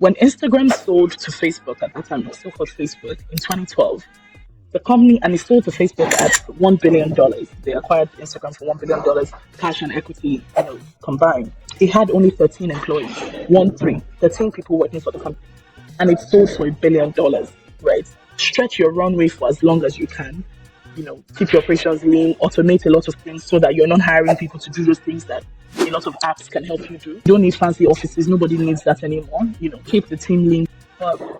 When Instagram sold to Facebook at that time, it was still called Facebook in 2012. The company, and it sold to Facebook at $1 billion. They acquired Instagram for $1 billion, cash and equity, combined. It had only 13 employees, 13 people working for the company, and it sold for $1 billion. Right? Stretch your runway for as long as you can. Keep your operations lean, automate a lot of things so that you're not hiring people to do those things that a lot of apps can help you do. You don't need fancy offices. Nobody needs that anymore. Keep the team lean.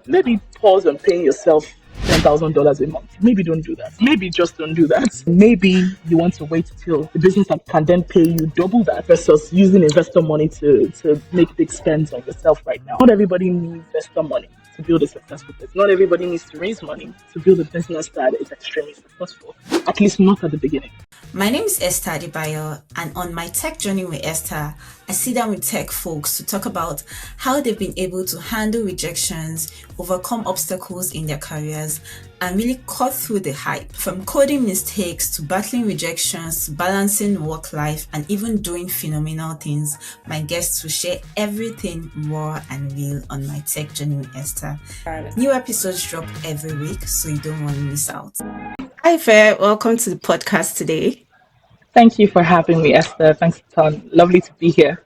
Maybe pause on paying yourself $10,000 a month. Maybe don't do that. Maybe just don't do that. Maybe you want to wait till the business can then pay you double that versus using investor money to make big spends on yourself right now. Not everybody needs investor money to build a successful business. Not everybody needs to raise money to build a business that is extremely successful. At least not at the beginning. My name is Esther Adebayo, and on my tech journey with Esther, I sit down with tech folks to talk about how they've been able to handle rejections, overcome obstacles in their careers, and really cut through the hype. From coding mistakes to battling rejections, to balancing work life, and even doing phenomenal things, my guests will share everything raw and real on my tech journey with Esther. New episodes drop every week, so you don't want to miss out. Hi, Fair. Welcome to the podcast today. Thank you for having me, Esther. Thanks a ton. Lovely to be here.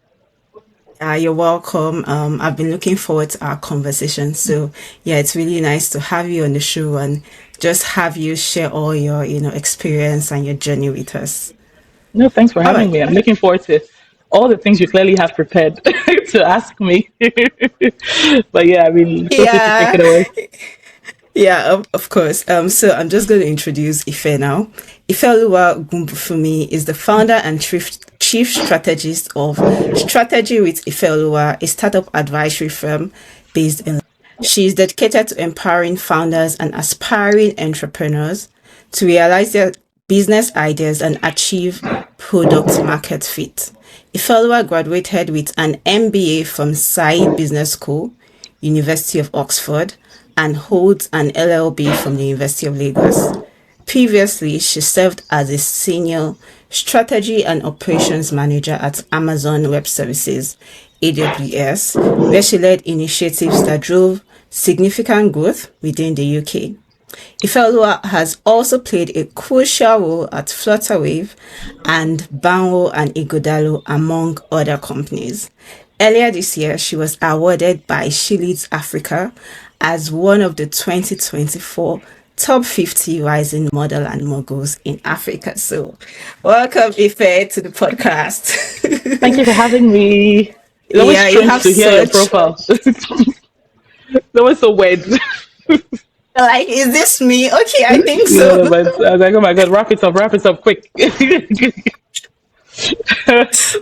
You're welcome. I've been looking forward to our conversation. So, it's really nice to have you on the show and just have you share all your, experience and your journey with us. No, thanks for having me. I'm looking forward to all the things you clearly have prepared to ask me. But feel free to take it away. Yeah, of course. So I'm just going to introduce Ife now. Ifeoluwa Ogunbufunmi is the founder and chief strategist of Strategy with Ifeoluwa, a startup advisory firm based in. She is dedicated to empowering founders and aspiring entrepreneurs to realize their business ideas and achieve product market fit. Ifeoluwa graduated with an MBA from Said Business School, University of Oxford, and holds an LLB from the University of Lagos. Previously, she served as a senior strategy and operations manager at Amazon Web Services, AWS, where she led initiatives that drove significant growth within the UK. Ifeoluwa has also played a crucial role at Flutterwave and Banwo and Igodalo, among other companies. Earlier this year, she was awarded by She Leads Africa as one of the 2024 top 50 rising model and moguls in Africa. So, welcome, Ife, to the podcast. Thank you for having me. It's always strange to hear your profile. That was so weird. Like, is this me? Okay, I think so. Yeah, but I was like, oh my God, wrap it up quick.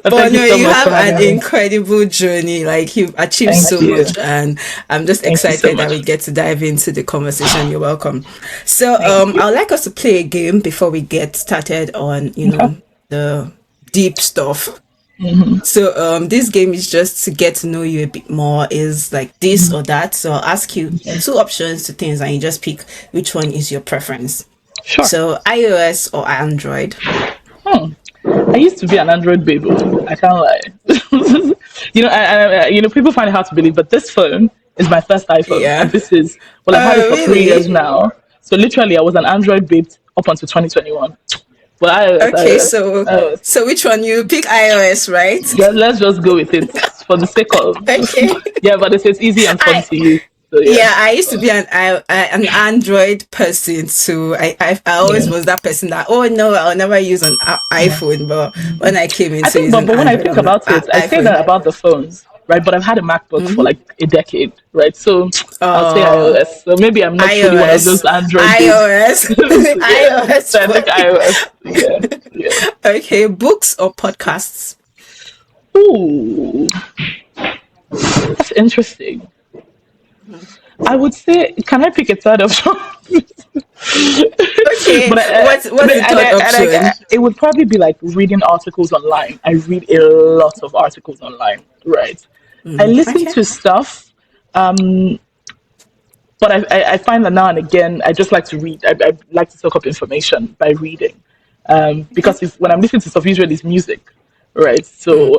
But no, you have an incredible journey. Like, you've achieved so much, and I'm just excited that we get to dive into the conversation. You're welcome. So, I'd like us to play a game before we get started on, the deep stuff. Mm-hmm. So, this game is just to get to know you a bit more. Is like this or that. So, I'll ask you two options to things, and you just pick which one is your preference. Sure. So, iOS or Android? I used to be an Android baby. I can't lie. People find it hard to believe, but this phone is my first iPhone. Yeah. And this is, I've had it for 3 years now. So literally, I was an Android babe up until 2021. So which one? You pick iOS, right? Yeah, let's just go with it for the sake of. Okay. Yeah, but it's easy and fun to use. So, I used to be an Android person, so I always was that person that I'll never use an iPhone. But when I came into but when I think about it, I say that about the phones, right? But I've had a MacBook for like a decade, right? So I'll say iOS. So maybe I'm not really one of those Android iOS. iOS. So I think iOS. Yeah. Okay, books or podcasts? Ooh, that's interesting. I would say, can I pick a third option? Okay, but what's the third option? It would probably be like reading articles online. I read a lot of articles online, right? I listen to stuff, but I find that now and again, I just like to read. I like to soak up information by reading, because when I'm listening to stuff, usually it's music, right? So,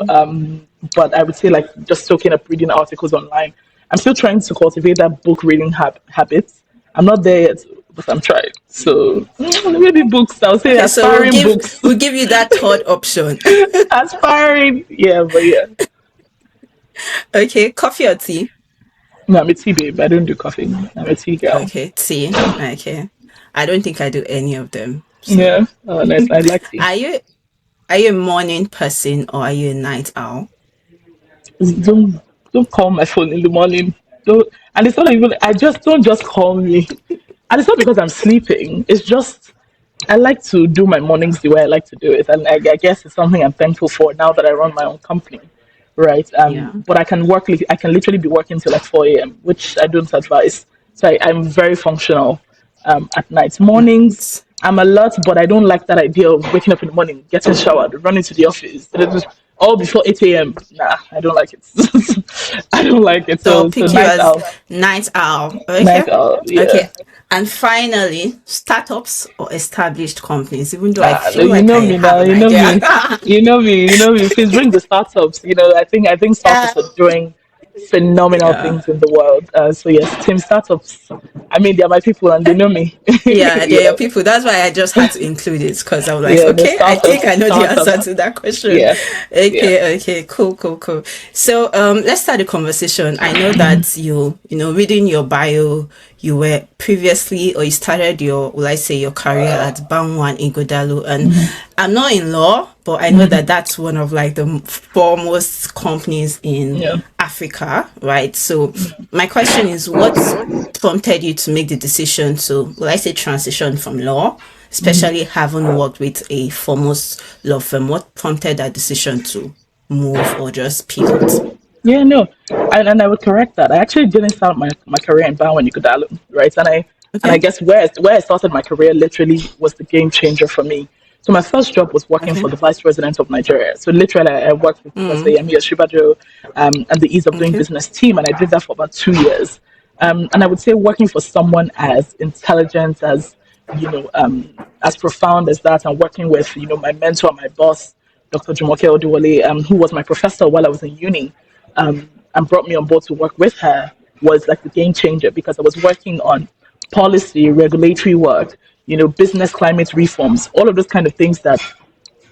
but I would say like just soaking up reading articles online. I'm still trying to cultivate that book reading habit. I'm not there yet, but I'm trying. So maybe books. I'll say Okay, so aspiring books. we'll give you that third option. Aspiring, yeah, but yeah. Okay, coffee or tea? No, I'm a tea babe. I don't do coffee. I'm a tea girl. Okay, tea. Okay. I don't think I do any of them. So, Yeah, nice. I like tea. are you are you a morning person or are you a night owl? don't don't call my phone in the morning. Don't, and it's not even. I just don't just call me. And it's not because I'm sleeping. It's just I like to do my mornings the way I like to do it, and I guess it's something I'm thankful for now that I run my own company, right? Yeah. But I can work. I can literally be working till like 4 a.m., which I don't advise. So I'm very functional at night. Mornings, Nice. I'm alert, but I don't like that idea of waking up in the morning, getting showered, running to the office, all before 8 a.m. Nah, I don't like it. I don't like it. So I'll So pick you night as owl, night owl. Okay. night owl. Yeah. Okay. And finally, startups or established companies, even though I Ah, feel you like know I me have now. an You know idea. me. You know me. You know me. Please bring the startups. I think Yeah. startups are doing phenomenal Yeah. things in the world. So yes, team startups. I mean, they're my people and they know me. Yeah, they're your yeah. people. That's why I just had to include it because I was like, Yeah. The okay, I think startups. I know the answer Startups. to that question. Yeah. Yeah. Okay, cool, cool, cool. So let's start the conversation. I know that reading your bio, you were previously or you started your, will I say, your career at Bangwan in Godalo, and I'm not in law, but I know that that's one of like the foremost companies in Yeah. Africa, right? So my question is, what prompted you to make the decision to, well, I say, transition from law, especially having worked with a foremost law firm? What prompted that decision to move or just pivot? Yeah, no, and I would correct that. I actually didn't start my career in Bowen Igudalu, right? And I Okay. guess where I started my career literally was the game changer for me. So my first job was working Okay. for the vice president of Nigeria. So literally, I worked with Mm, President Yemi Osinbajo and the Ease of Doing okay. Business team, and I did that for about 2 years. And I would say working for someone as intelligent as profound as that, and working with my mentor, my boss, Dr. Jumoke Oduwole, who was my professor while I was in uni, and brought me on board to work with her, was like the game changer because I was working on policy, regulatory work, business climate reforms, all of those kind of things that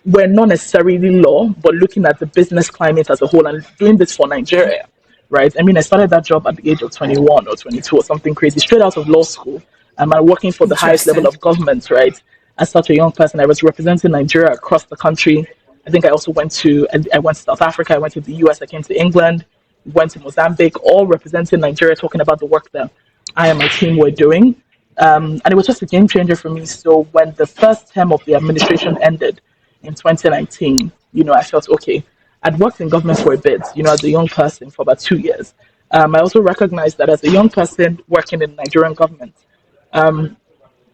were not necessarily law, but looking at the business climate as a whole and doing this for Nigeria, right? I mean, I started that job at the age of 21 or 22 or something crazy, straight out of law school. I'm working for the highest level Interesting. of government, right? As such a young person, I was representing Nigeria across the country. I think I also I went to South Africa, I went to the US, I came to England, went to Mozambique, all representing Nigeria, talking about the work that I and my team were doing. And it was just a game changer for me. So when the first term of the administration ended in 2019, I felt okay. I'd worked in government for a bit, as a young person for about 2 years. I also recognized that as a young person working in Nigerian government,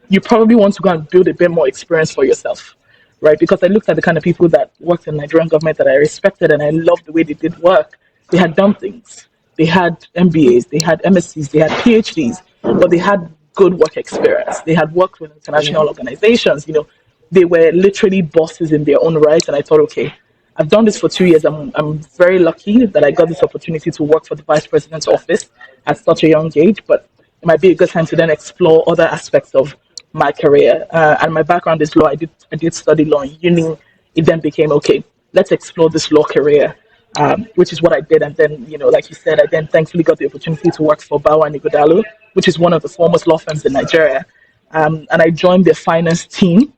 you probably want to go and build a bit more experience for yourself, right? Because I looked at the kind of people that worked in Nigerian government that I respected and I loved the way they did work. They had done things. They had MBAs, they had MSCs, they had PhDs, but they had good work experience. They had worked with Yeah. international organizations. They were literally bosses in their own right. And I thought, okay, I've done this for 2 years. I'm very lucky that I got this opportunity to work for the vice president's office at such a young age, but it might be a good time to then explore other aspects of my career. And my background is law. I did study law in uni. It then became okay. Let's explore this law career, which is what I did. And then, like you said, I then thankfully got the opportunity to work for Bawa Nigodalo, which is one of the foremost law firms in Nigeria. And I joined the finance team.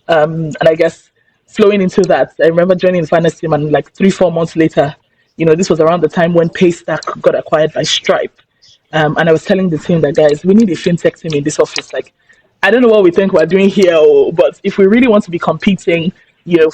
And I guess flowing into that, I remember joining the finance team, and like 3, 4 months later, this was around the time when Paystack got acquired by Stripe. And I was telling the team that, guys, we need a fintech team in this office. Like, I don't know what we think we're doing here, but if we really want to be competing,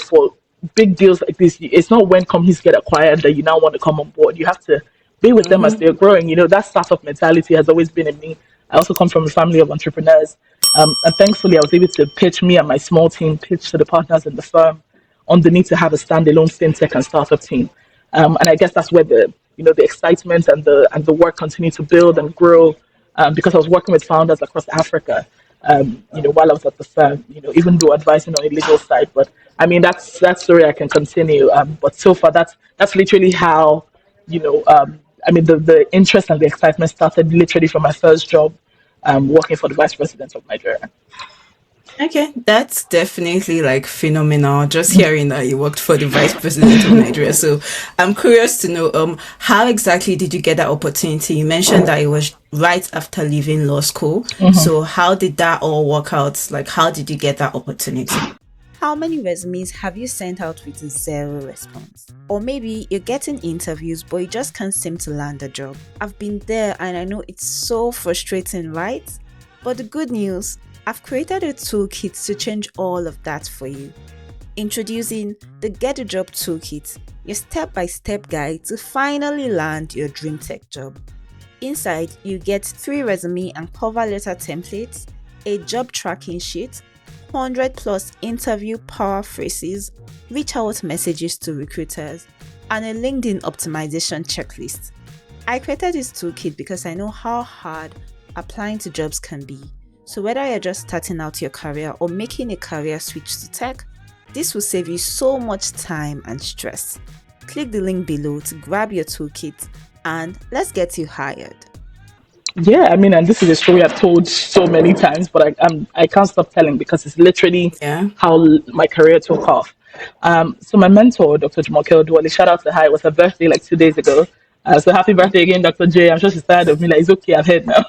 for big deals like this, it's not when companies get acquired that you now want to come on board. You have to be with them as Mm-hmm. they're growing. That startup mentality has always been in me. I also come from a family of entrepreneurs. And thankfully, I was able to pitch me and my small team, pitch to the partners in the firm on the need to have a standalone fintech and startup team. And I guess that's where the excitement and the work continue to build and grow, because I was working with founders across Africa, while I was at the firm, even though advising on a legal side. But I mean, that story I can continue. But so far, that's literally how, you know, um, I mean, the interest and the excitement started literally from my first job, working for the vice president of Nigeria. Okay, that's definitely like phenomenal. Just hearing that you worked for the vice president of Nigeria. So I'm curious to know, how exactly did you get that opportunity? You mentioned that it was right after leaving law school. So how did that all work out? Like, how did you get that opportunity? How many resumes have you sent out with zero response? Or maybe you're getting interviews but you just can't seem to land a job. I've been there and I know it's so frustrating, right? But the good news, I've created a toolkit to change all of that for you. Introducing the Get a Job Toolkit, your step-by-step guide to finally land your dream tech job. Inside, you get 3 resume and cover letter templates, a job tracking sheet, 100 plus interview power phrases, reach out messages to recruiters, and a LinkedIn optimization checklist. I created this toolkit because I know how hard applying to jobs can be. So whether you're just starting out your career or making a career switch to tech, this will save you so much time and stress. Click the link below to grab your toolkit and let's get you hired. Yeah, I mean, and this is a story I've told so many times, but I can't stop telling because it's literally how my career took off. So my mentor, Dr. Jumoke Oduwole, shout out to her. It was her birthday like 2 days ago. So happy birthday again, Dr. J. I'm sure she's tired of me. Like, it's okay, I've heard now.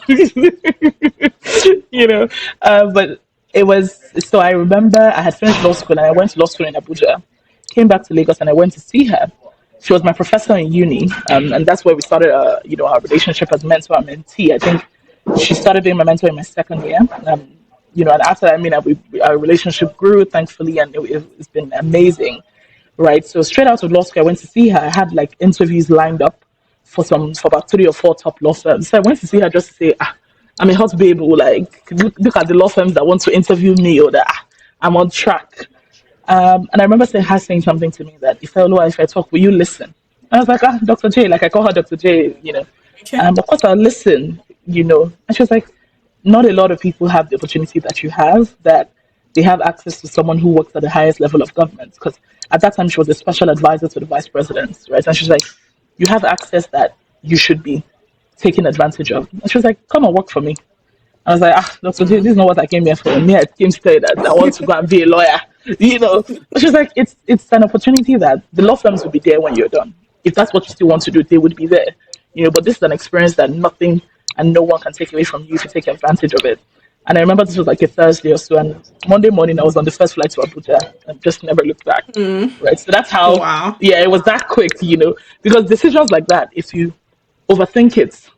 But it was, so I remember I had finished law school and I went to law school in Abuja, came back to Lagos and I went to see her. She was my professor in uni, and that's where we started, our relationship as mentor and mentee. I think she started being my mentor in my second year. And after that, I mean, our relationship grew, thankfully, and it's been amazing, right? So straight out of law school, I went to see her. I had like interviews lined up for about 3 or 4 top law firms. So I went to see her just to say, I'm a hot babe. Like, look at the law firms that want to interview me, or that I'm on track. And I remember her saying something to me that, Ifeoluwa, if I talk, will you listen? I was like, Dr. J, like I call her Dr. J. Of course I'll listen, And she was like, not a lot of people have the opportunity that you have, that they have access to someone who works at the highest level of government. Because at that time, she was a special advisor to the vice president, right? And she's like, you have access that you should be taking advantage of. And she was like, come and work for me. I was like, Dr. J, this is not what I came here for. Me, I came to tell you that I want to go and be a lawyer, But she's like, it's an opportunity that the law firms will be there when you're done. If that's what you still want to do, they would be there, But this is an experience that nothing and no one can take away from you if you take advantage of it. And I remember this was like a Thursday or so, and Monday morning I was on the first flight to Abuja and just never looked back. Right, so that's how. Wow. Yeah, it was that quick, because decisions like that, if you overthink it,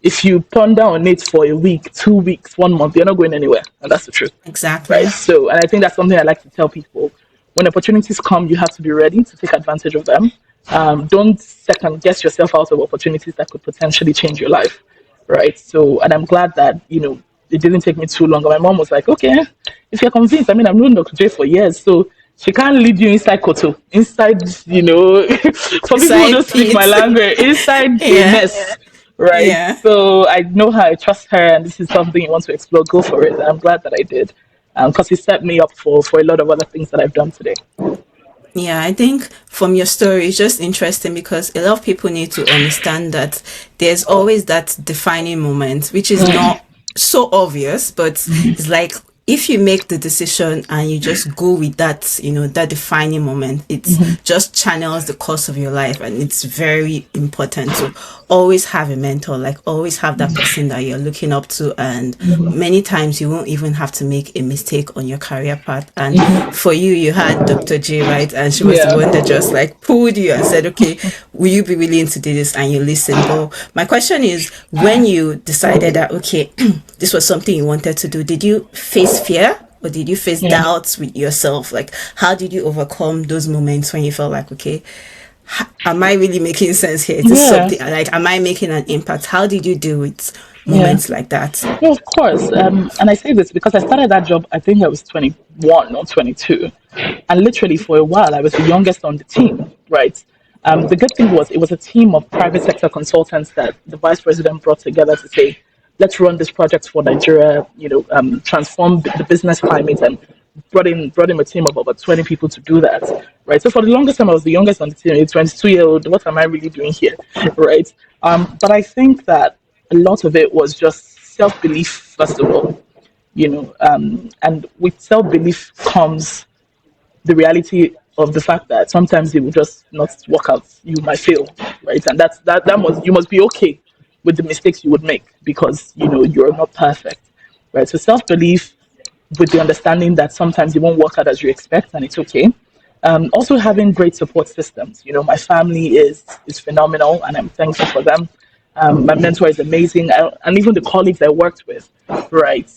if you ponder on it for a week, 2 weeks, 1 month, you're not going anywhere. And that's the truth. Exactly. Right. So, and I think that's something I like to tell people. When opportunities come, you have to be ready to take advantage of them. Don't second guess yourself out of opportunities that could potentially change your life. Right. So, and I'm glad that, it didn't take me too long. And my mom was like, okay, if you're convinced, I mean, I've known Dr. J for years. So she can't lead you inside Koto, inside, some people who don't speak my language, inside a mess. Right. Yeah. So I know her, I trust her, and this is something you want to explore, go for it. I'm glad that I did. Because it set me up for a lot of other things that I've done today. Yeah, I think from your story, it's just interesting because a lot of people need to understand that there's always that defining moment, which is not so obvious, but it's like if you make the decision and you just go with that, that defining moment, it just channels the course of your life. And it's very important to always have a mentor, like always have that person that you're looking up to. And many times you won't even have to make a mistake on your career path. And for you had Dr. J, right? And she was the one that just like pulled you and said, okay, will you be willing to do this? And you listened. But my question is, when you decided that, okay, this was something you wanted to do, did you face fear or did you face doubts with yourself? Like, how did you overcome those moments when you felt like, okay, am I really making sense here? Is this something like, am I making an impact? How did you deal with moments like that? Yeah, of course. And I say this because I started that job, I think I was 21 or 22. And literally for a while, I was the youngest on the team, right? The good thing was it was a team of private sector consultants that the vice president brought together to say, let's run this project for Nigeria, transform the business climate, and brought in a team of about 20 people to do that, right? So for the longest time, I was the youngest on the team, a 22-year-old. What am I really doing here, right? But I think that a lot of it was just self belief, first of all, and with self belief comes the reality of the fact that sometimes it will just not work out. You might fail, right? And that must you must be okay with the mistakes you would make because you're not perfect, right? So self belief with the understanding that sometimes it won't work out as you expect, and it's okay. Also having great support systems. My family is phenomenal, and I'm thankful for them. My mentor is amazing, and even the colleagues I worked with, right?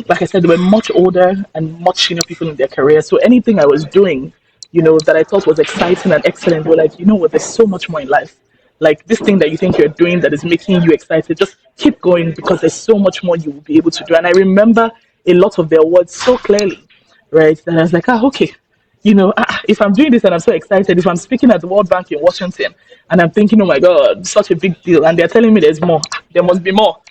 Like I said, they were much older and much senior people in their career. So anything I was doing, that I thought was exciting and excellent, were like, you know what, there's so much more in life. Like this thing that you think you're doing that is making you excited, just keep going because there's so much more you will be able to do. And I remember a lot of their words so clearly, right? And I was like, okay, if I'm doing this and I'm so excited, if I'm speaking at the World Bank in Washington and I'm thinking, oh my God, such a big deal, and they're telling me there's more, there must be more,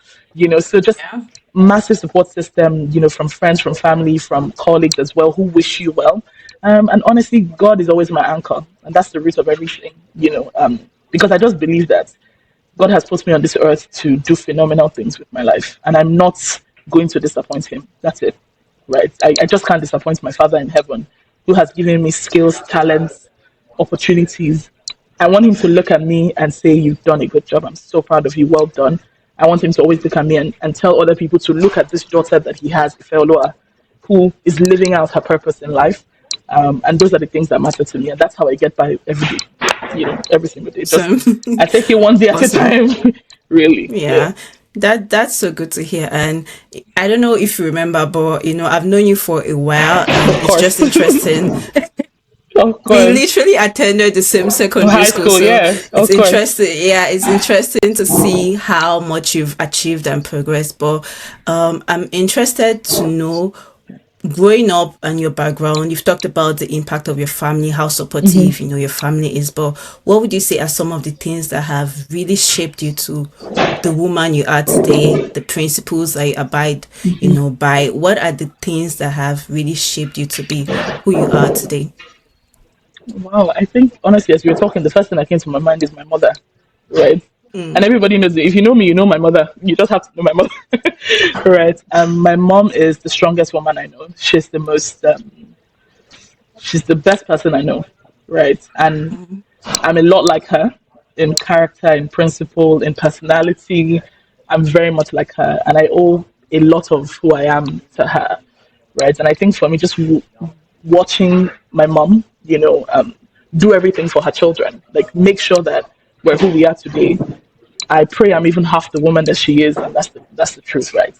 so just Yeah. massive support system, from friends, from family, from colleagues as well who wish you well. And honestly, God is always my anchor, and that's the root of everything, because I just believe that God has put me on this earth to do phenomenal things with my life, and I'm not going to disappoint Him. That's it, right? I just can't disappoint my Father in heaven, who has given me skills, talents, opportunities. I want Him to look at me and say, "You've done a good job. I'm so proud of you. Well done." I want Him to always look at me and tell other people to look at this daughter that He has, Ifeoluwa, who is living out her purpose in life. And those are the things that matter to me, and that's how I get by every day. Every single day. Just So I take it one day at a awesome. time. Really. Yeah. Yeah, that's so good to hear. And I don't know if you remember, but I've known you for a while, and Of it's course. just interesting. Of We course. literally attended the same secondary High school, school, so yeah. it's Of course. interesting. Yeah, it's interesting to see how much you've achieved and progressed. But I'm interested to know, growing up and your background, you've talked about the impact of your family, how supportive your family is, but what would you say are some of the things that have really shaped you to the woman you are today, the principles that you abide by? What are the things that have really shaped you to be who you are today? Wow, I think honestly, as we were talking, the first thing that came to my mind is my mother, right? And everybody knows that if you know me, you know my mother. You just have to know my mother, right? My mom is the strongest woman I know. She's the best person I know, right? And I'm a lot like her in character, in principle, in personality. I'm very much like her, and I owe a lot of who I am to her, right? And I think for me, just watching my mom, do everything for her children, like make sure that we're who we are today. I pray I'm even half the woman that she is, and that's the truth, right?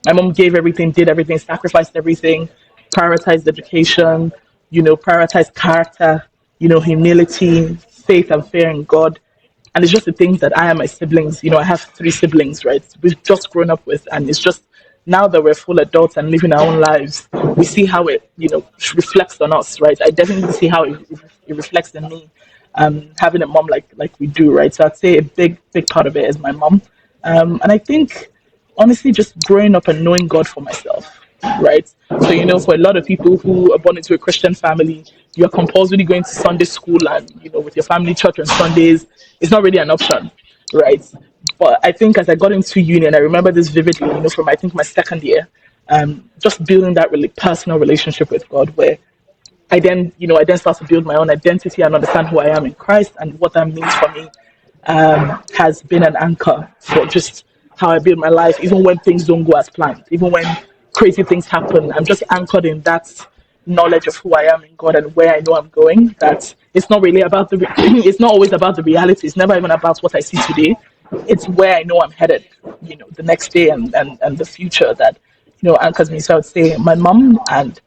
My mom gave everything, did everything, sacrificed everything, prioritized education, prioritized character, humility, faith, and fear in God. And it's just the things that I and my siblings, I have three siblings, right? We've just grown up with, and it's just now that we're full adults and living our own lives, we see how it, reflects on us, right? I definitely see how it reflects in me, having a mom like we do, right? So I'd say a big part of it is my mom, and I think honestly just growing up and knowing God for myself, right? So for a lot of people who are born into a Christian family, you're compulsorily going to Sunday school and with your family church on Sundays. It's not really an option, right? But I think as I got into uni, and I remember this vividly, from I think my second year, just building that really personal relationship with God, where I then start to build my own identity and understand who I am in Christ and what that means for me, has been an anchor for just how I build my life, even when things don't go as planned, even when crazy things happen. I'm just anchored in that knowledge of who I am in God and where I know I'm going. That it's not really about it's not always about the reality. It's never even about what I see today. It's where I know I'm headed, the next day and the future that, anchors me. So I would say my mom and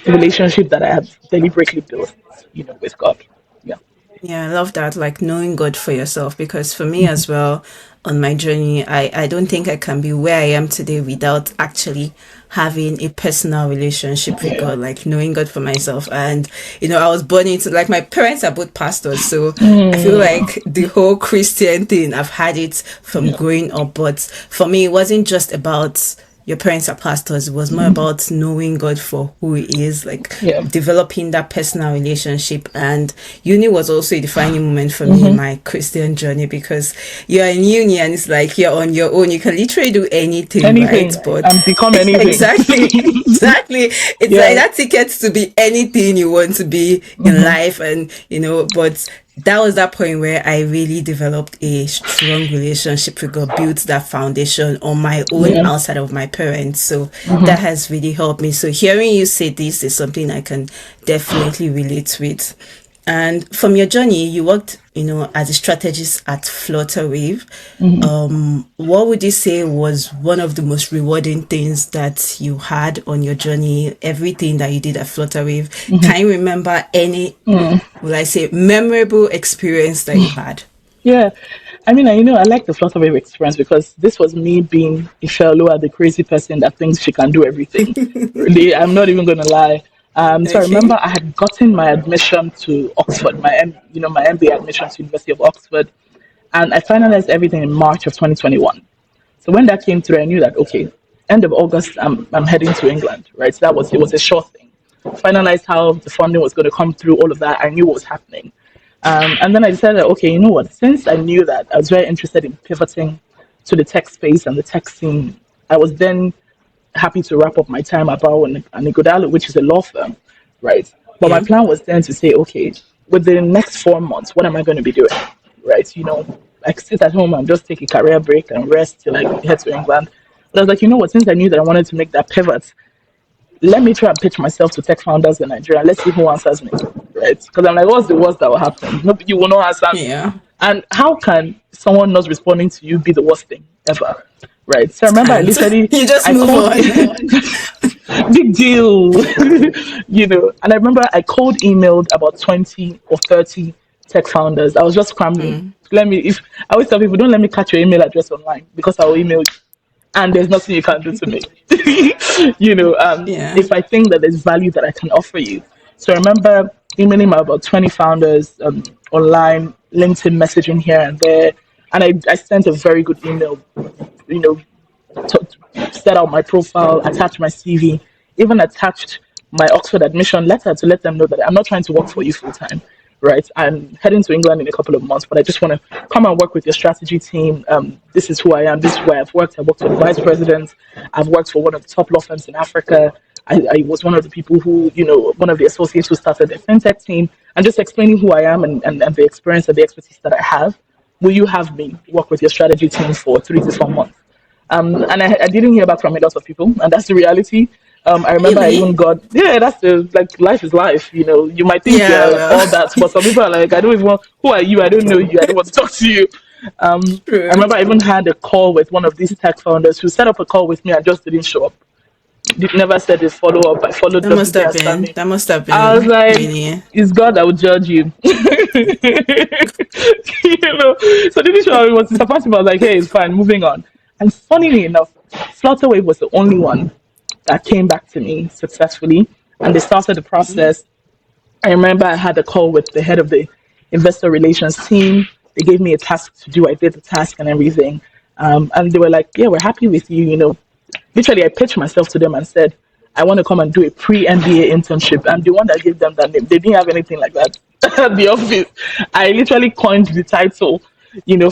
the relationship that I have deliberately built, with God. Yeah. Yeah, I love that, like knowing God for yourself, because for me as well, on my journey, I don't think I can be where I am today without actually having a personal relationship with Yeah. God, like knowing God for myself. And, I was born into, like, my parents are both pastors, so I feel like the whole Christian thing, I've had it from Yeah. growing up. But for me, it wasn't just about your parents are pastors. It was more about knowing God for who He is, like Yeah. developing that personal relationship. And uni was also a defining moment for me in my Christian journey, because you're in uni and it's like you're on your own. You can literally do anything, Anything right? But and become anything. exactly. It's Yeah. like that ticket to be anything you want to be in life, and but that was that point where I really developed a strong relationship with God, built that foundation on my own Yeah. outside of my parents. So that has really helped me. So hearing you say this is something I can definitely relate with. And from your journey, you worked, as a strategist at Flutterwave. What would you say was one of the most rewarding things that you had on your journey? Everything that you did at Flutterwave. Can you remember any, will I say, memorable experience that you had? Yeah. I mean, I like the Flutterwave experience because this was me being Ifeoluwa, the crazy person that thinks she can do everything. Really, I'm not even going to lie. So I remember Okay. I had gotten my admission to Oxford, my MBA admission to University of Oxford, and I finalized everything in March of 2021. So when that came through, I knew that okay, end of August, I'm heading to England, right? So it was a sure thing. Finalized how the funding was going to come through, all of that. I knew what was happening. And then I decided, okay, you know what? Since I knew that, I was very interested in pivoting to the tech space and the tech scene. I was then happy to wrap up my time at Barrow and Igodalo, which is a law firm, right? But my Yeah. plan was then to say, okay, within the next 4 months, what am I going to be doing, right? Like sit at home and just take a career break and rest till I head to England. But I was like, you know what? Since I knew that I wanted to make that pivot, let me try and pitch myself to tech founders in Nigeria. Let's see who answers me, right? Because I'm like, what's the worst that will happen? Nobody will not answer me. Yeah. And how can someone not responding to you be the worst thing ever, right? So I remember I Can't. literally You just I move called on. big deal, And I remember I cold emailed about 20 or 30 tech founders. I was just scrambling. If I always tell people, don't let me catch your email address online because I will email you and there's nothing you can do to me. Yeah. If I think that there's value that I can offer you. So I remember emailing my about 20 founders online, LinkedIn messaging here and there. And I sent a very good email, you know, set out my profile, attach my CV, even attached my Oxford admission letter to let them know that I'm not trying to work for you full time, right? I'm heading to England in a couple of months, but I just want to come and work with your strategy team. This is who I am. This is where I've worked. I worked with vice presidents. I've worked for one of the top law firms in Africa. I was one of the people who, one of the associates who started the fintech team, and just explaining who I am and the experience and the expertise that I have. Will you have me work with your strategy team for 3 to 4 months? And I didn't hear back from a lot of people, and that's the reality. I remember I even Really? got, yeah, that's like, life is life. You might think Yeah, you're all well, that, but some people are like, I don't even want, who are you? I don't know you. I don't want to talk to you. I true. remember I even had a call with one of these tech founders who set up a call with me and just didn't show up. Did never said a follow up. I followed That them, must didn't have answer been. me. That must have I was been like, really. it's God that will judge you. So the issue was disappointed. I was like, hey, it's fine, moving on. And funnily enough, Flutterwave was the only one that came back to me successfully. And they started the process. I remember I had a call with the head of the investor relations team. They gave me a task to do. I did the task and everything. And they were like, yeah, we're happy with you. Literally, I pitched myself to them and said, I want to come and do a pre-MBA internship. I'm the one that gave them that name. They didn't have anything like that at the office. I literally coined the title,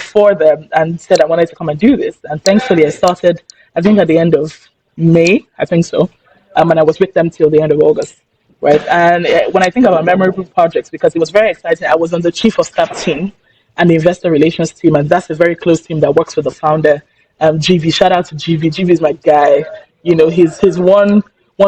for them and said I wanted to come and do this. And thankfully, I started, I think, at the end of May, I think so. And I was with them till the end of August, right? And when I think about memorable projects, because it was very exciting, I was on the chief of staff team and the investor relations team, and that's a very close team that works with the founder, GV. Shout out to GV. GV is my guy. He's one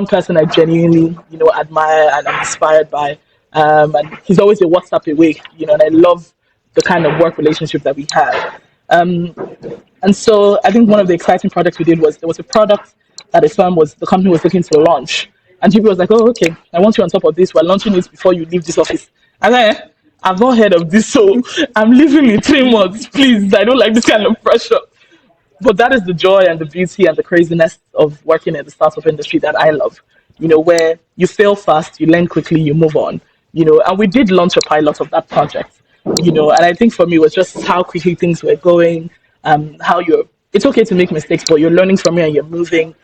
person I genuinely admire and I'm inspired by. And he's always a WhatsApp away, and I love the kind of work relationship that we have. And so I think one of the exciting projects we did was there was a product that the company was looking to launch. And GP was like, oh, okay, I want you on top of this. We're launching it before you leave this office. And then I've not heard of this, so I'm leaving in 3 months. Please, I don't like this kind of pressure. But that is the joy and the beauty and the craziness of working in the startup industry that I love. Where you fail fast, you learn quickly, you move on. And we did launch a pilot of that project. And I think for me it was just how quickly things were going. How it's okay to make mistakes, but you're learning from it and you're moving.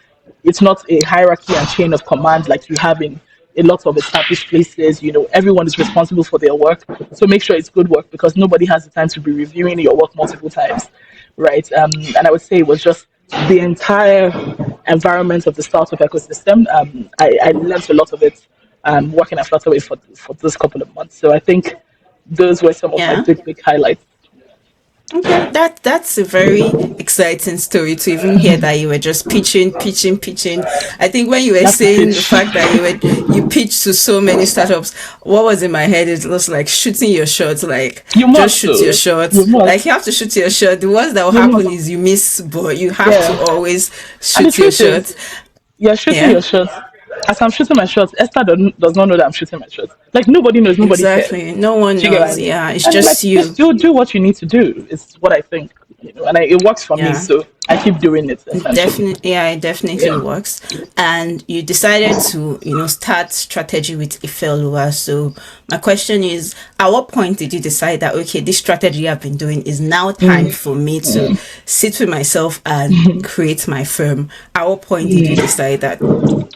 it's not a hierarchy and chain of command like you have in a lot of established places. Everyone is responsible for their work. So make sure it's good work, because nobody has the time to be reviewing your work multiple times, right? And I would say it was just the entire environment of the startup ecosystem. I learned a lot of it working at Flutterwave for this couple of months. So I think those were some of my Yeah. big highlights. Okay, that's a very exciting story to even hear that you were just pitching. I think when you were That's the saying the pitch. fact that you pitched to so many startups, what was in my head is just like shooting your shots, like You just must, shoot though. your shots. You must. Like you have to shoot your shot. The worst that will You happen must. is you miss, but you have Yeah. to always And the shoot your truth is, shot. you're shooting Yeah. your shots. As I'm shooting my shots, Esther does not know that I'm shooting my shots. Like, nobody knows, nobody cares. Exactly. No one Do you get what I knows. mean? Yeah, it's And like, just just you. do what you need to do. It's what I think, and it works for me. Yeah. So I keep doing it. Essentially, Definitely, yeah, it definitely yeah. works. And you decided to, start strategy with Ifeoluwa. So my question is, at what point did you decide that, okay, this strategy I've been doing is now time for me to sit with myself and create my firm? At what point did you decide that?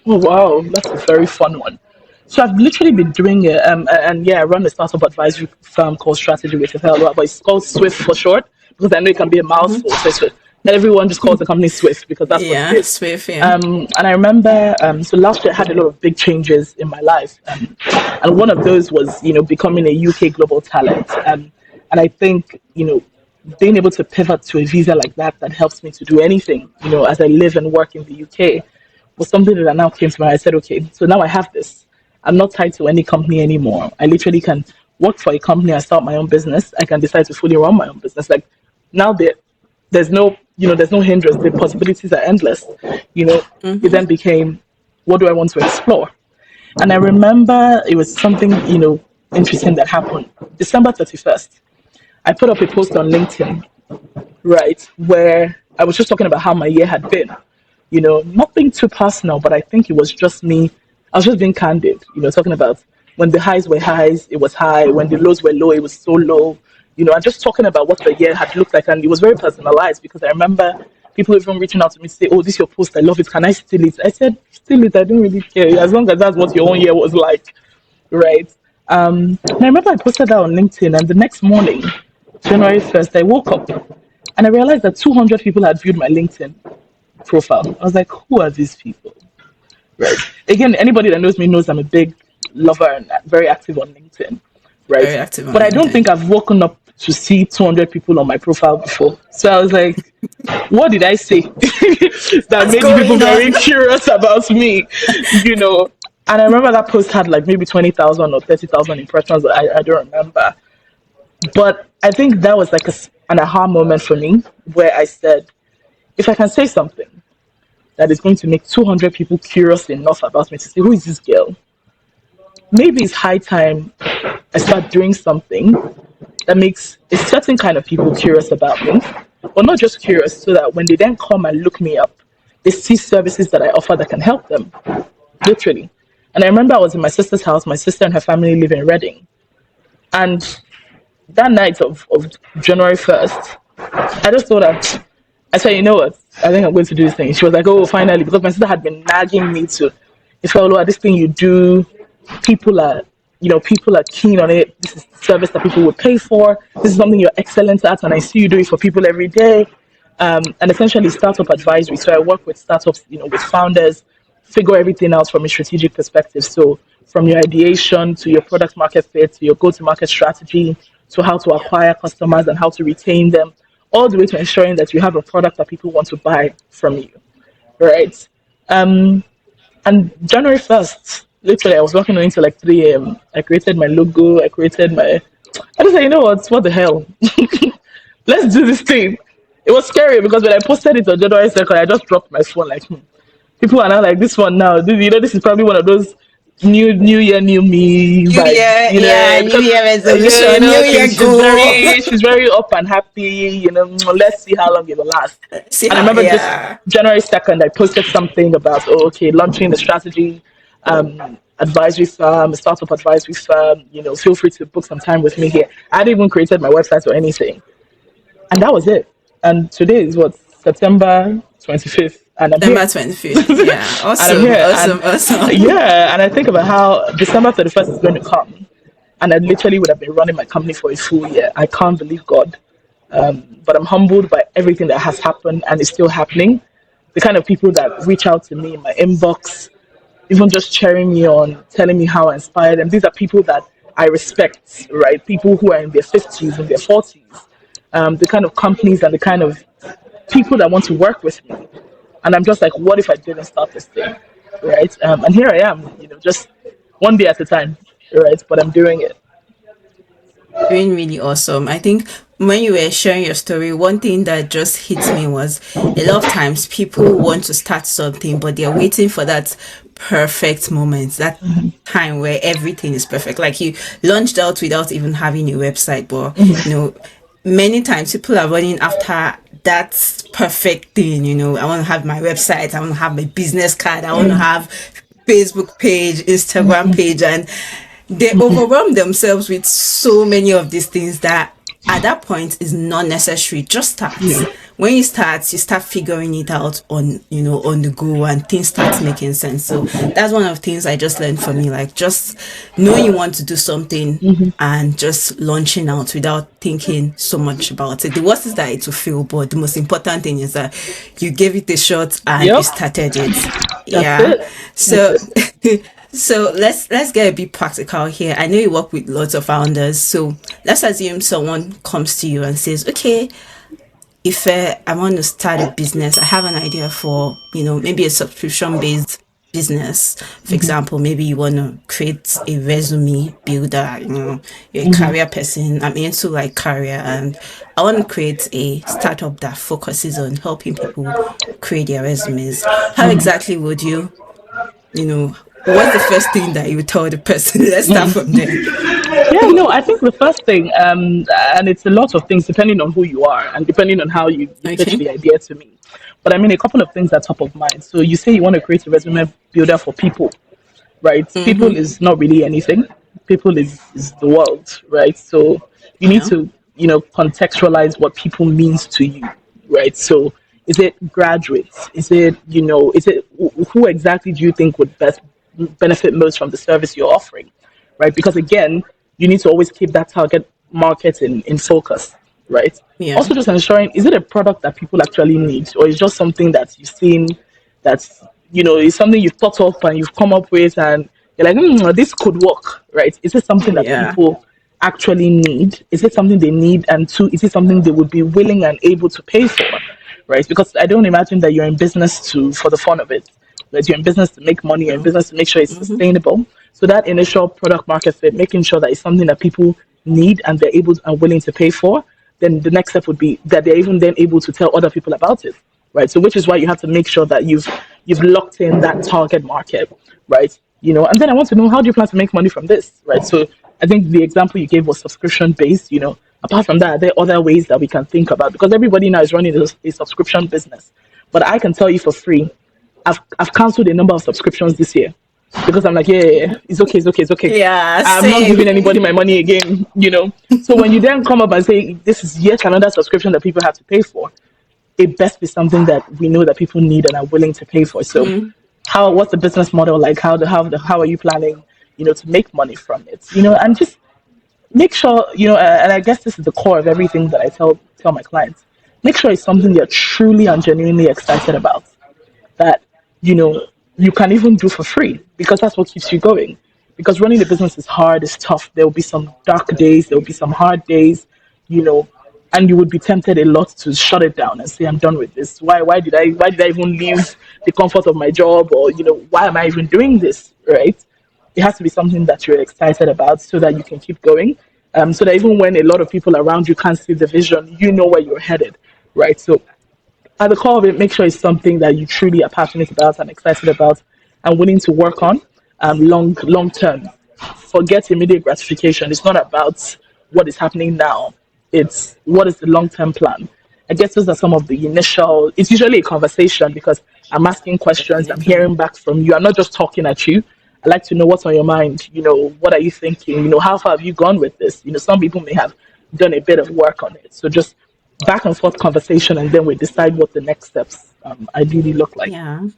Oh wow, that's a very fun one. So I've literally been doing it, and yeah, I run a startup advisory firm called Strategy with Ifeoluwa, but it's called SWIF for short, because I know it can be a mouthful. So SWIF. Everyone just calls the company SWIFT because that's what Yeah, it is. Swift, yeah. And I remember, so last year I had a lot of big changes in my life, and one of those was, becoming a UK global talent. And I think, being able to pivot to a visa like that helps me to do anything, as I live and work in the UK, was something that now came to mind. I said, okay, so now I have this. I'm not tied to any company anymore. I literally can work for a company and start my own business. I can decide to fully run my own business. Like now there's no, there's no hindrance. The possibilities are endless. It then became, what do I want to explore? And I remember it was something, interesting that happened. December 31st, I put up a post on LinkedIn, right, where I was just talking about how my year had been. Nothing too personal, but I think it was just me. I was just being candid, talking about when the highs were highs, it was high. When the lows were low, it was so low. And just talking about what the year had looked like. And it was very personalized, because I remember people even reaching out to me to say, oh, this is your post, I love it. Can I steal it? I said, steal it, I don't really care. As long as that's what your own year was like, right? And I remember I posted that on LinkedIn, and the next morning, January 1st, I woke up and I realized that 200 people had viewed my LinkedIn profile. I was like, who are these people? Right. Again, anybody that knows me knows I'm a big lover and very active on LinkedIn. Right. Very active on But I don't LinkedIn. think I've woken up to see 200 people on my profile before. So I was like, what did I say that made you people going on? very curious about me? And I remember that post had like maybe 20,000 or 30,000 impressions. I don't remember. But I think that was like an aha moment for me, where I said, if I can say something that is going to make 200 people curious enough about me to say, who is this girl? Maybe it's high time I start doing something that makes a certain kind of people curious about me, but not just curious, so that when they then come and look me up, they see services that I offer that can help them, literally. And I remember I was in my sister's house. My sister and her family live in Reading. And that night of January 1st, I just thought that, I said, you know what, I think I'm going to do this thing. She was like, oh, finally, because my sister had been nagging me to, Ifeoluwa, this thing you do, people are keen on it. This is a service that people would pay for. This is something you're excellent at, and I see you do it for people every day. And essentially startup advisory. So I work with startups, with founders, figure everything out from a strategic perspective. So from your ideation to your product market fit, to your go-to-market strategy, to how to acquire customers and how to retain them, all the way to ensuring that you have a product that people want to buy from you, right? And January 1st, literally, I was working on it until like 3 a.m. I created my logo. I just said, you know what the hell? Let's do this thing. It was scary because when I posted it on January 2nd, I just dropped my phone like, people are now like, this one now. This is probably one of those new year, new me New vibes. year, yeah, New Year resolution, New Year goal. She's very up and happy. Let's see how long it will last. See And I how, remember just yeah. January 2nd, I posted something about, launching the strategy advisory firm, a startup advisory firm. Feel free to book some time with me here. I hadn't even created my website or anything. And that was it. And today is what, September 25th, and I'm here. December 25th. Yeah. And I'm Awesome. here, and Awesome. yeah, and I think about how December 31st is going to come, and I literally would have been running my company for a full year. I can't believe God, but I'm humbled by everything that has happened and is still happening. The kind of people that reach out to me in my inbox, even just cheering me on, telling me how I inspired them. These are people that I respect, right? People who are in their 50s, in their 40s, the kind of companies and the kind of people that want to work with me. And I'm just like, what if I didn't start this thing, right? And here I am, just one day at a time, right? But I'm doing it. Doing really awesome. I think when you were sharing your story, one thing that just hit me was a lot of times people want to start something, but they're waiting for that perfect moment, that time where everything is perfect. Like you launched out without even having a website, but many times people are running after that perfect thing. I want to have my website, I want to have my business card, I want to have Facebook page, Instagram page, and they overwhelm themselves with so many of these things that at that point is not necessary. Just start. When you start figuring it out on the go, and things start making sense. So that's one of the things I just learned from you, like just knowing you want to do something and just launching out without thinking so much about it. The worst is that it will fail, but the most important thing is that you gave it a shot and you started it. Yeah. So so let's get a bit practical here. I know you work with lots of founders, so let's assume someone comes to you and says, okay, if I want to start a business, I have an idea for, maybe a subscription-based business. For example, maybe you want to create a resume builder, you're a career person, I'm into like career, and I want to create a startup that focuses on helping people create their resumes. How exactly would you, what's the first thing that you would tell the person? Let's start from there. Yeah, no, I think the first thing, and it's a lot of things depending on who you are and depending on how you pitch Okay. the idea to me. But I mean, a couple of things are top of mind. So you say you want to create a resume builder for people, right? People is not really anything. People is the world, right? So you need Yeah. to, contextualize what people means to you, right? So is it graduates? Is it who exactly do you think would best benefit most from the service you're offering, right? Because again, you need to always keep that target market in focus, right? Yeah. Also, just ensuring, is it a product that people actually need, or is just something that you've seen that's, is something you've thought up and you've come up with and you're like, this could work, right? Is it something that Yeah. people actually need? Is it something they need? And two, is it something they would be willing and able to pay for, right? Because I don't imagine that you're in business for the fun of it. That you're in business to make money, you're in No. business to make sure it's sustainable. So that initial product market fit, making sure that it's something that people need and they're able and willing to pay for, then the next step would be that they're even then able to tell other people about it, right? So which is why you have to make sure that you've locked in that target market, right? And then I want to know, how do you plan to make money from this, right? So I think the example you gave was subscription based. Apart from that, are there other ways that we can think about? Because everybody now is running a subscription business, but I can tell you for free, I've cancelled a number of subscriptions this year because I'm like, yeah, it's okay. Yeah, I'm not giving same. anybody my money again. So when you then come up and say this is yet another subscription that people have to pay for, it best be something that we know that people need and are willing to pay for. So what's the business model like? How are you planning, to make money from it? And just make sure, and I guess this is the core of everything that I tell my clients. Make sure it's something you're truly and genuinely excited about, that you can even do for free, because that's what keeps you going. Because running a business is hard, it's tough. There will be some dark days, there will be some hard days, you know, and you would be tempted a lot to shut it down and say, I'm done with this. Why did I even leave the comfort of my job, or why am I even doing this, right? It has to be something that you're excited about so that you can keep going. So that even when a lot of people around you can't see the vision, you know where you're headed, right? So at the core of it, make sure it's something that you truly are passionate about and excited about and willing to work on long term. Forget immediate gratification. It's not about what is happening now. It's what is the long term plan. I guess those are some of the initial. It's usually a conversation because I'm asking questions, I'm Definitely. hearing back from you. I'm not just talking at you. I like to know what's on your mind. What are you thinking? How far have you gone with this? Some people may have done a bit of work on it. So just back and forth conversation, and then we decide what the next steps ideally look like. Yeah.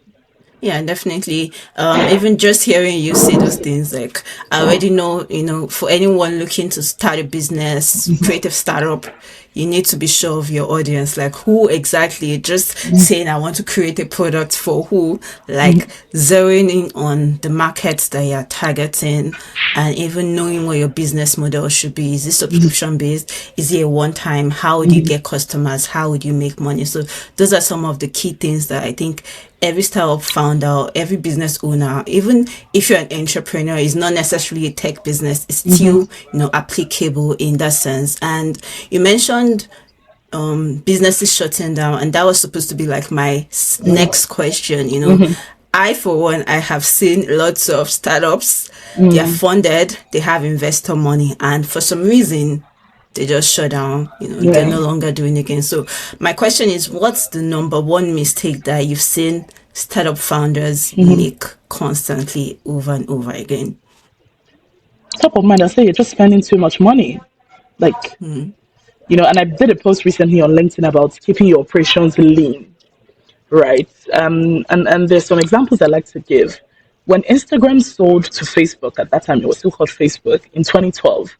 Yeah, definitely. Even just hearing you say those things, like I already know, for anyone looking to start a business, creative startup, you need to be sure of your audience. Like who exactly, just saying I want to create a product for who, like zeroing in on the markets that you're targeting and even knowing what your business model should be. Is it subscription based? Is it a one time? How would you get customers? How would you make money? So those are some of the key things that I think every startup founder, every business owner, even if you're an entrepreneur, is not necessarily a tech business, it's still, applicable in that sense. And you mentioned businesses shutting down, and that was supposed to be like my next question. I, for one, I have seen lots of startups, they are funded, they have investor money, and for some reason, they just shut down, they're no longer doing it again. So my question is, what's the number one mistake that you've seen startup founders make constantly over and over again? Top of mind, I say you're just spending too much money. Like, and I did a post recently on LinkedIn about keeping your operations lean, right? And there's some examples I like to give. When Instagram sold to Facebook, at that time it was still called Facebook, in 2012,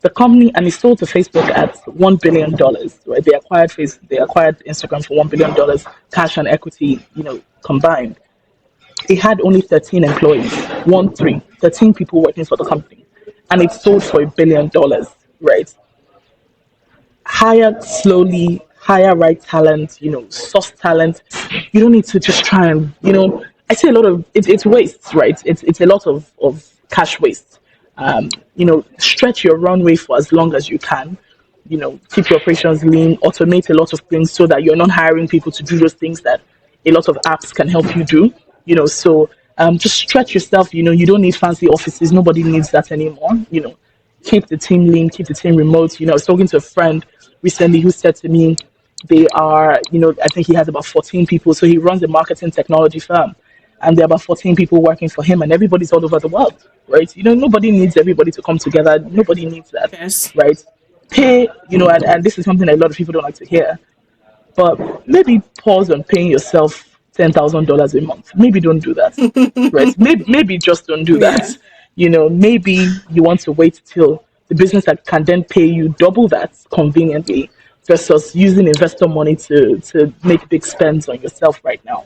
the company, and it sold to Facebook at $1 billion, right? They acquired Instagram for $1 billion, cash and equity, combined. It had only 13 employees, 13 people working for the company, and it sold for $1 billion, right? Hire slowly, hire right talent, soft talent. You don't need to just try and, I see a lot of it's waste, right? It's a lot of cash waste. Stretch your runway for as long as you can. Keep your operations lean, automate a lot of things so that you're not hiring people to do those things that a lot of apps can help you do. So just stretch yourself. You don't need fancy offices. Nobody needs that anymore. Keep the team lean, keep the team remote. I was talking to a friend recently who said to me, they are, I think he has about 14 people. So he runs a marketing technology firm, and there are about 14 people working for him, and everybody's all over the world, right? Nobody needs everybody to come together. Nobody needs that, Yes. right? Pay, and this is something that a lot of people don't like to hear, but maybe pause on paying yourself $10,000 a month. Maybe don't do that, right? Maybe just don't do Yeah. that. Maybe you want to wait till the business that can then pay you double that conveniently versus using investor money to make big spends on yourself right now.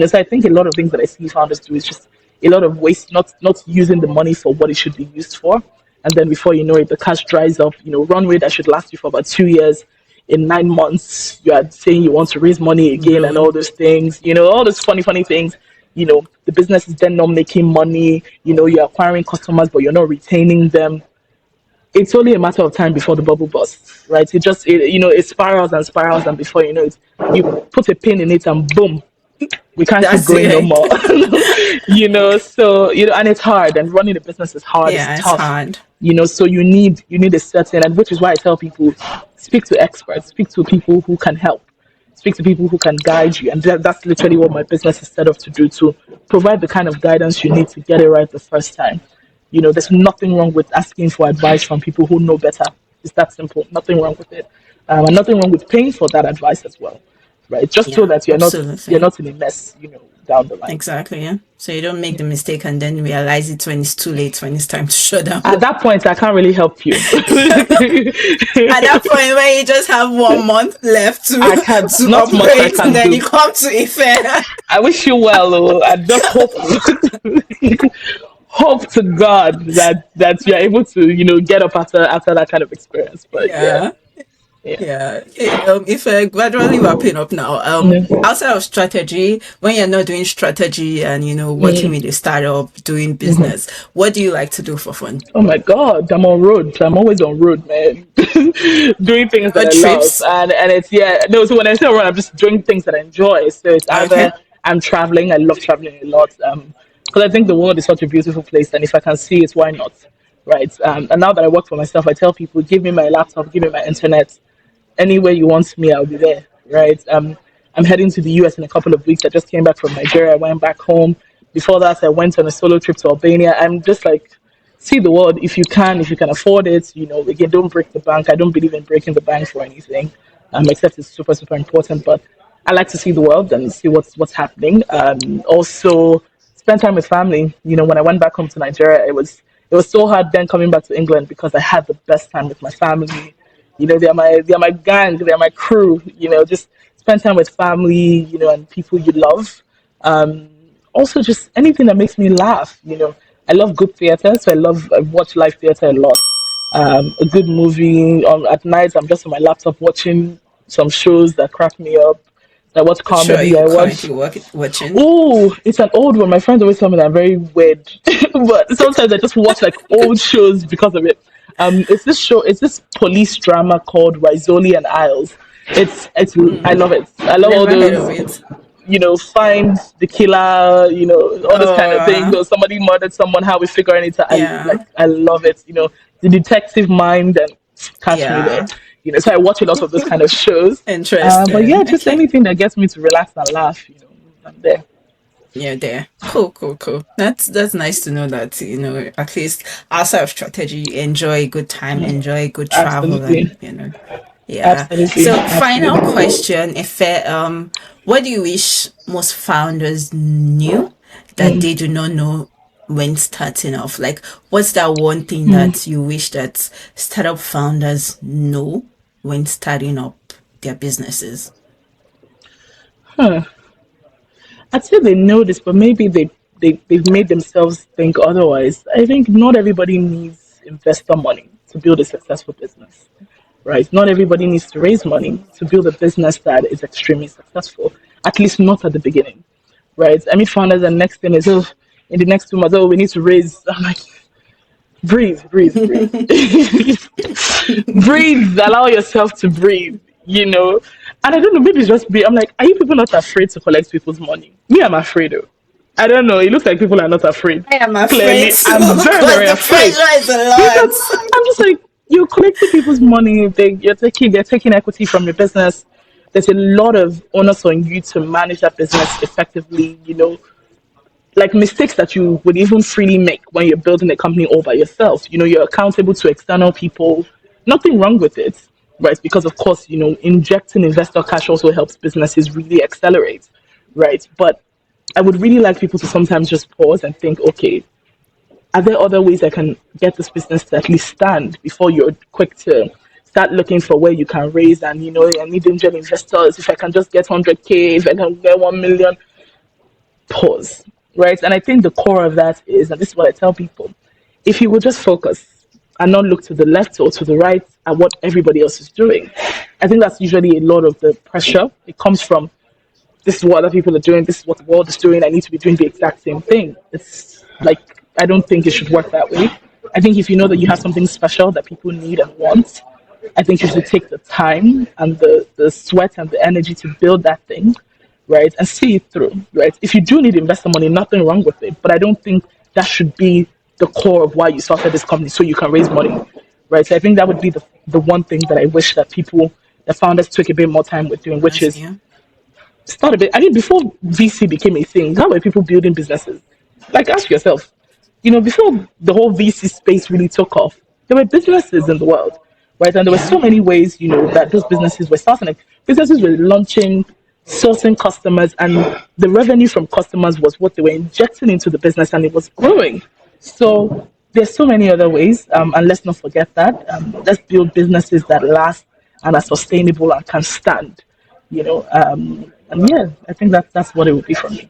So I think a lot of things that I see founders do is just a lot of waste, not using the money for what it should be used for. And then before you know it, the cash dries up, runway that should last you for about 2 years. In 9 months, you are saying you want to raise money again and all those things, all those funny things. The business is then not making money, you're acquiring customers, but you're not retaining them. It's only a matter of time before the bubble bursts, right? It spirals and spirals, and before you know it, you put a pin in it and boom, we can't keep That's going no it. more. So and it's hard, and running a business is hard. Yeah, It's it's tough. hard. So you need a certain, and which is why I tell people, speak to experts, speak to people who can help, speak to people who can guide you, and that's literally what my business is set up to do, to provide the kind of guidance you need to get it right the first time. There's nothing wrong with asking for advice from people who know better. It's that simple. Nothing wrong with it, and nothing wrong with paying for that advice as well, right? Just so Yeah, that you're absolutely. not in a mess, down the line. Exactly, yeah. So you don't make the mistake and then realize it when it's too late, when it's time to shut down. At that point, I can't really help you. At that point when you just have 1 month left to, I can't. to Not much I operate, can and then do. you come to Ife. I wish you well. I just hope to God that you're able to get up after that kind of experience. But yeah. Yeah. If gradually wrapping up now, outside of strategy, when you're not doing strategy and working with a startup, doing business, what do you like to do for fun? Oh my God, I'm on road. I'm always on road, man. Doing things that I Trips? love, and it's no. So when I say on road, I'm just doing things that I enjoy. So it's Okay. either I'm traveling. I love traveling a lot. Because I think the world is such a beautiful place, and if I can see it, why not? Right. And now that I work for myself, I tell people, give me my laptop, give me my internet. Anywhere you want me, I'll be there, right? I'm heading to the US in a couple of weeks. I just came back from Nigeria. I went back home. Before that, I went on a solo trip to Albania. I'm just like, see the world if you can afford it. Again, don't break the bank. I don't believe in breaking the bank for anything. except it's super, super important. But I like to see the world and see what's happening. Also, spend time with family. When I went back home to Nigeria, it was so hard then coming back to England because I had the best time with my family. They're my gang, they're my crew. Just spend time with family, and people you love. Also, just anything that makes me laugh. I love good theater, so I watch live theater a lot. A good movie at night. I'm just on my laptop watching some shows that crack me up. I watch Which show are comedy. you I watch. currently watching? Oh, it's an old one. My friends always tell me that I'm very weird, but sometimes I just watch like old shows because of it. It's this show. It's this police drama called Rizzoli and Isles. It's. I love it. I love all Never heard of those. it. Find the killer. All this kind of thing. Oh, Somebody murdered someone. How we figuring it out. I yeah, like. I love it. The detective mind and catch me there. yeah. So I watch a lot of those kind of shows. But yeah, Interesting. just Okay. anything that gets me to relax and laugh. I'm there. Yeah, there. Cool, cool, cool. That's nice to know that, at least outside of strategy, you enjoy a good time, enjoy good travel and Absolutely. yeah. Absolutely. So final Absolutely. question, if what do you wish most founders knew that they do not know when starting off? Like what's that one thing that you wish that startup founders know when starting up their businesses? Huh. I'd say they know this, but maybe they've made themselves think otherwise. I think not everybody needs investor money to build a successful business, right? Not everybody needs to raise money to build a business that is extremely successful, at least not at the beginning, right? I mean, founders, and next thing is, oh, in the next 2 months, oh, we need to raise. I'm like, breathe, breathe, breathe. Breathe, allow yourself to breathe, And I don't know, maybe it's just me. I'm like, are you people not afraid to collect people's money? Me, I'm afraid though. I don't know. It looks like people are not afraid. I am afraid Clearly, too, I'm very, because very the afraid. pressure is a Because lot. I'm just like, you're collecting people's money, they're taking equity from your business. There's a lot of onus on you to manage that business effectively, like mistakes that you would even freely make when you're building a company all by yourself. You're accountable to external people. Nothing wrong with it, right? Because of course, injecting investor cash also helps businesses really accelerate, right? But I would really like people to sometimes just pause and think, okay, are there other ways I can get this business to at least stand before you're quick to start looking for where you can raise and I need angel investors. If I can just get 100K, if I can get 1 million, pause, right? And I think the core of that is, and this is what I tell people, if you would just focus and not look to the left or to the right at what everybody else is doing, I think that's usually a lot of the pressure. It comes from, this is what other people are doing, this is what the world is doing, I need to be doing the exact same thing. It's like, I don't think it should work that way. I think if you know that you have something special that people need and want, I think you should take the time and the sweat and the energy to build that thing, right? And see it through, right? If you do need investor money, nothing wrong with it. But I don't think that should be the core of why you started this company, so you can raise money, right? So I think that would be the one thing that I wish that the founders took a bit more time with doing, which Yes, is yeah. start a bit. I mean, before VC became a thing, how were people building businesses? Like, ask yourself, before the whole VC space really took off, there were businesses in the world, right? And there were Yeah. so many ways, that those businesses were starting. Like, businesses were launching, sourcing customers, and the revenue from customers was what they were injecting into the business, and it was growing. So there's so many other ways, and let's not forget that. Let's build businesses that last and are sustainable and can stand. And yeah, I think that's what it would be for me.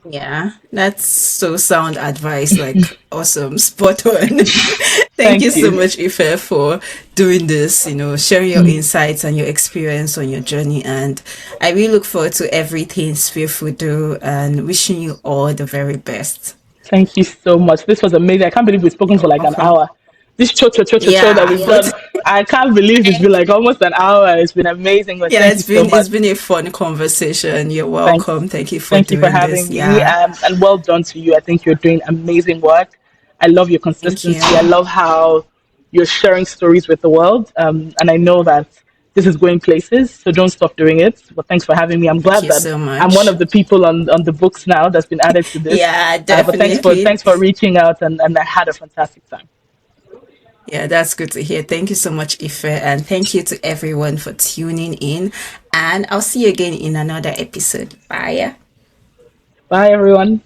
Yeah, that's so sound advice, like awesome, spot on. Thank you Thank so you. much, Ife, for doing this, sharing your insights and your experience on your journey. And I really look forward to everything SWIF will do and wishing you all the very best. Thank you so much. This was amazing. I can't believe we've spoken for like an Welcome. hour. This cho that Yeah, we've but done, I can't believe it's been like almost an hour. It's been amazing. But yeah, thank you so it's much. been a fun conversation. You're Thanks. welcome. Thank you for Thank you for doing this. having me. Yeah, And well done to you. I think you're doing amazing work. I love your thank consistency. I you. love how you're sharing stories with the world. And I know that this is going places, so don't stop doing it. But thanks for having me. I'm Thank glad you that so I'm one much. of the people on the books now that's been added to this. Yeah, But thanks for definitely. thanks for reaching out, and I had a fantastic time. Yeah, that's good to hear. Thank you so much, Ife, and thank you to everyone for tuning in. And I'll see you again in another episode. Bye. Bye, everyone.